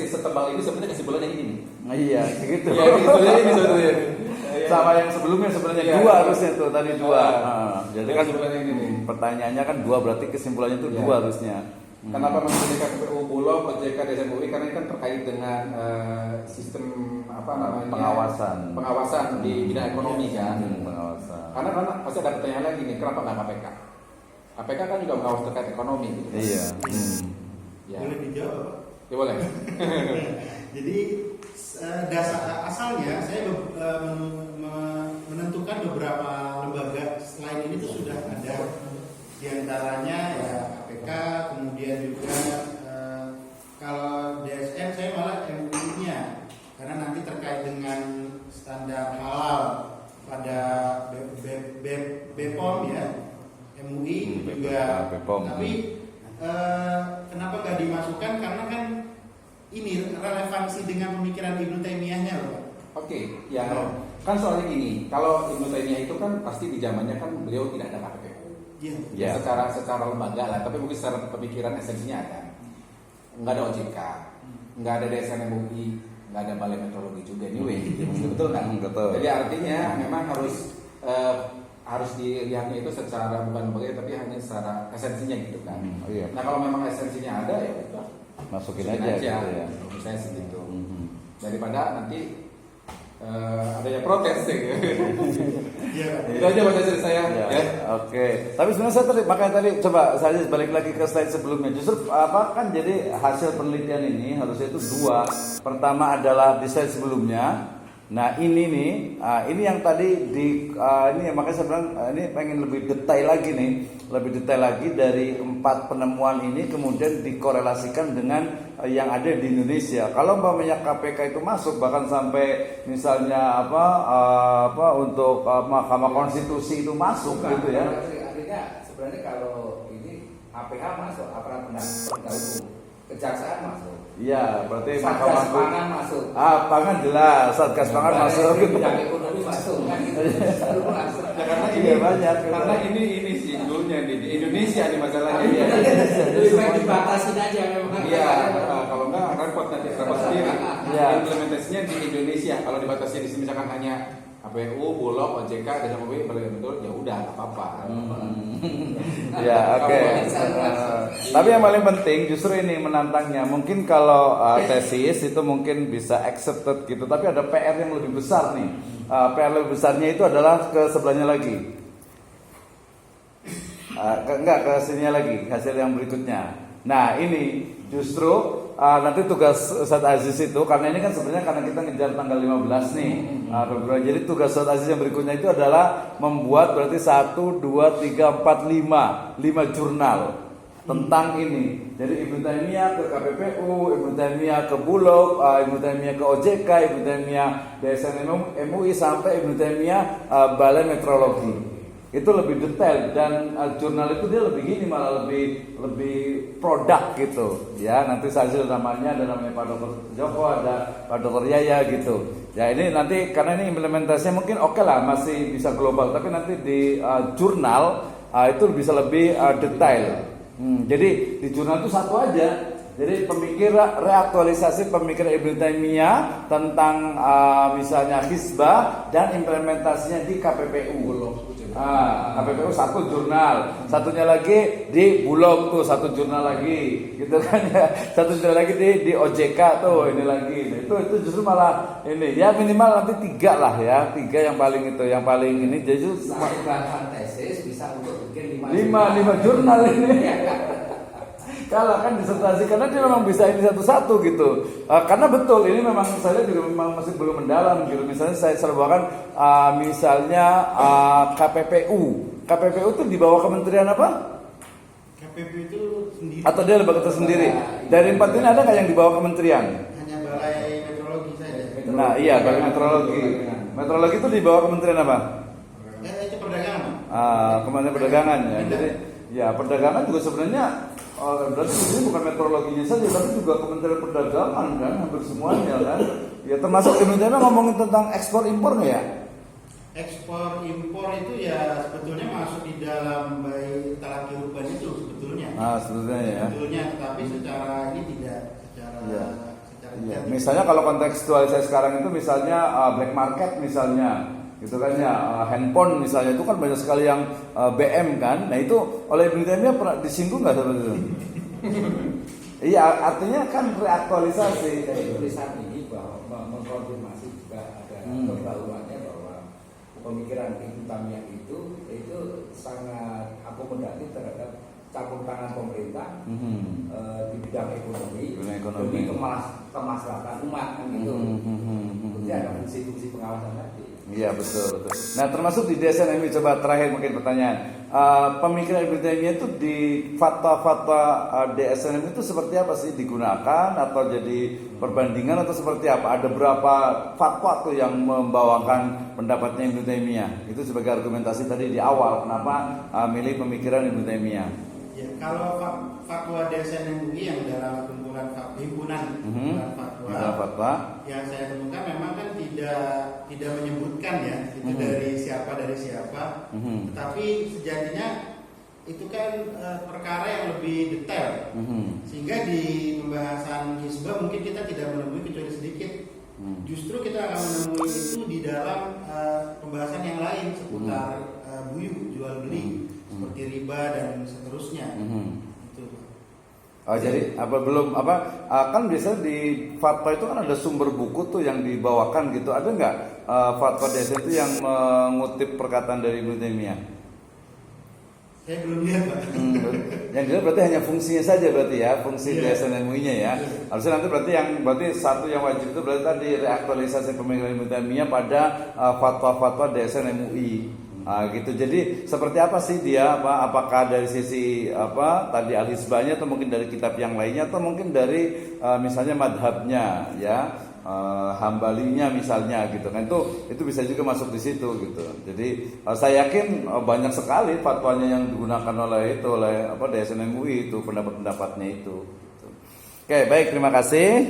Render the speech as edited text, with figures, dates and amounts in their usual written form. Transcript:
setebal ini sebenarnya kesimpulannya ini nih. Nah, iya, gitu. Ya, kesimpulannya ini sebetulnya. Sama yang sebelumnya sebenarnya Iya. dua harusnya tuh tadi dua. Jadi kan kesimpulannya ini nih. pertanyaannya kan dua, berarti kesimpulannya itu Iya. dua harusnya. Kenapa memilih KPPU Bulog, OJK, Desa MUI? Karena ini kan terkait dengan sistem apa namanya pengawasan di bidang ekonomi kan. Pengawasan. Karena pasti ada pertanyaan lagi nih, kenapa nggak KPK? KPK kan juga mengawas terkait ekonomi. Gitu. Iya. Ya. Boleh dijawab, Pak? Ya boleh. Jadi dasar asalnya saya menentukan beberapa lembaga selain ini tuh sudah ada, di antaranya ya KPK, kemudian juga kalau DSN saya malah MUI-nya karena nanti terkait dengan standar halal pada BPOM ya, MUI juga BPOM. Tapi kenapa nggak dimasukkan, karena kan ini relevansi dengan pemikiran Ibnu Taimiyahnya loh. Oke, ya kan soalnya gini, kalau Ibnu Taimiyah itu kan pasti di zamannya kan beliau tidak ada KPPU. Iya. Ya. Secara lembaga lah, tapi mungkin secara pemikiran esensinya ada. Nggak ada OJK, nggak ada DSN MUI, nggak ada Balai Meteorologi juga anyway, betul kan? Betul. Jadi artinya memang harus dilihatnya itu secara bukan lembaga tapi hanya secara esensinya gitu kan. Iya. Nah kalau memang esensinya ada ya udah Masukin aja gitu ya. menurut saya sih gitu. Daripada nanti adanya protes gitu. Iya. Itu aja baca dari saya. Ya, Ya. Oke. Tapi sebenarnya saya makanya tadi coba saya balik lagi ke slide sebelumnya. Justru apa kan jadi hasil penelitian ini harusnya itu dua. Pertama adalah di slide sebelumnya. Nah ini nih, ini yang tadi ini makanya saya bilang ini pengen lebih detail lagi nih, lebih detail lagi dari 4 penemuan ini kemudian dikorelasikan dengan yang ada di Indonesia. Kalau umpamanya KPK itu masuk bahkan sampai misalnya untuk Mahkamah Konstitusi itu masuk gitu ya. Artinya sebenarnya kalau ini APH masuk, aparat penegak hukum, kejaksaan masuk. Iya, berarti Satgas pangan masuk. Pangan jelas, Satgas pangan masuk. Bidang ekonomi masuk kan gitu. Seluruh masuk. Ya, karena ini Iya, banyak. Karena ini sih dulunya di Indonesia nih masalahnya. Iya. Lebih baik dibatasin aja memang. Iya, kalau enggak repot nanti sendiri. Iya. Implementasinya di Indonesia. Kalau dibatasi di sini misalkan hanya KPU, Bulog, OJK, dan MUI betul ya udah nggak apa-apa. Ya, oke. Tapi yang paling penting justru ini menantangnya. Mungkin kalau tesis itu mungkin bisa accepted gitu, tapi ada PR yang lebih besar nih. PR lebih besarnya itu adalah ke sebelahnya lagi. Ke sininya lagi, hasil yang berikutnya. Nah, ini justru nanti tugas Ustadz Aziz itu, karena ini kan sebenarnya karena kita ngejar tanggal 15 nih Februari. Jadi tugas Ustadz Aziz yang berikutnya itu adalah membuat berarti 1, 2, 3, 4, 5 jurnal tentang ini. Jadi Ibnu Taimiyah ke KPPU, Ibnu Taimiyah ke Bulog, Ibnu Taimiyah ke OJK, Ibnu Taimiyah DSN MUI sampai Ibnu Taimiyah Balai Meteorologi. Itu lebih detail dan jurnal itu dia lebih gini, malah lebih produk gitu ya. Nanti saja namanya ada namanya Pak Dr. Joko, ada Pak Dr. Yaya gitu ya. Ini nanti karena ini implementasinya mungkin oke lah, masih bisa global, tapi nanti di jurnal itu bisa lebih detail. Jadi di jurnal itu satu aja. Jadi reaktualisasi pemikiran Ibnu Taimiyah tentang misalnya Hizbah dan implementasinya di KPPU. KPPU satu jurnal, satunya lagi di Bulog tuh satu jurnal lagi, gitu kan ya. Satu jurnal lagi di OJK tuh ini lagi. Nah, itu justru malah ini ya minimal nanti 3 lah ya, 3 yang paling itu, yang paling ini. Jadi bahan tesis bisa untuk bikin 5 jurnal ini. Kalah kan disertasi karena dia memang bisa ini satu-satu gitu. Karena betul ini memang saya juga memang masih belum mendalam gitu. Misalnya saya serbakan misalnya KPPU itu di bawah kementerian apa? KPPU itu sendiri. Atau dia lembaga tersendiri? Dari 4 ini ada nggak yang di bawah kementerian? Hanya Balai Meteorologi saja. Nah iya, Balai Meteorologi. Meteorologi itu di bawah kementerian apa? Itu perdagangan. Kementerian Perdagangan ya. Jadi ya perdagangan juga sebenarnya berarti ini bukan meteorologinya saja, tapi juga Kementerian Perdagangan kan, hampir semuanya kan. Ya termasuk Indonesia ngomongin tentang ekspor impor nggak ya? Ekspor impor itu ya sebetulnya masuk di dalam bayi talaki urban itu sebetulnya. Sebetulnya ya. Sebetulnya, tapi secara ini tidak, secara Misalnya kalau kontekstualisasi sekarang itu misalnya black market misalnya, gitu kan ya, handphone misalnya itu kan banyak sekali yang BM kan. Nah itu oleh Ibnu Taimiyah pernah disinggung nggak seperti itu? Iya, artinya kan reaktualisasi. Dari tulisan ini bahwa mengkonfirmasi juga ada perbaruannya bahwa pemikiran Ibnu Taimiyah itu sangat akomodatif terhadap campur tangan pemerintah di bidang ekonomi demi kemaslahatan umat kan gitu. Jadi ada fungsi-fungsi pengawasan tadi. Iya betul. Nah termasuk di DSN MUI, coba terakhir mungkin pertanyaan, pemikiran Ibnu Taimiyah itu di fatwa-fatwa DSN MUI itu seperti apa sih, digunakan atau jadi perbandingan atau seperti apa? Ada berapa fatwa tuh yang membawakan pendapatnya Ibnu Taimiyah? Itu sebagai argumentasi tadi di awal kenapa milih pemikiran Ibnu Taimiyah. Ya, kalau fatwa DSN MUI yang dalam himpunan fatwa yang saya temukan memang kan tidak menyebutkan ya itu dari siapa, tetapi sejatinya itu kan perkara yang lebih detail, sehingga di pembahasan hizbah mungkin kita tidak menemui kecuali sedikit. Justru kita akan menemui itu di dalam pembahasan yang lain seputar buyu, jual beli, seperti riba dan seterusnya. Itu. Oh, jadi kan biasanya di fatwa itu kan ada sumber buku tuh yang dibawakan gitu. Ada nggak fatwa DSN itu yang mengutip perkataan dari Ibnu Taimiyah? Saya belum lihat, Pak. Yang dilihat berarti hanya fungsinya saja berarti ya, fungsi DSN MUI-nya ya. Harusnya nanti berarti satu yang wajib itu berarti tadi reaktualisasi pemikiran Ibnu Taimiyah pada fatwa-fatwa DSN MUI. Gitu. Jadi seperti apa sih dia, apakah dari sisi tadi al-hizbahnya atau mungkin dari kitab yang lainnya atau mungkin dari misalnya madhabnya ya, hambalinya misalnya gitu kan, itu bisa juga masuk di situ gitu. Jadi saya yakin banyak sekali fatwanya yang digunakan oleh DSN MUI itu, pendapat-pendapatnya itu. Oke, baik, terima kasih.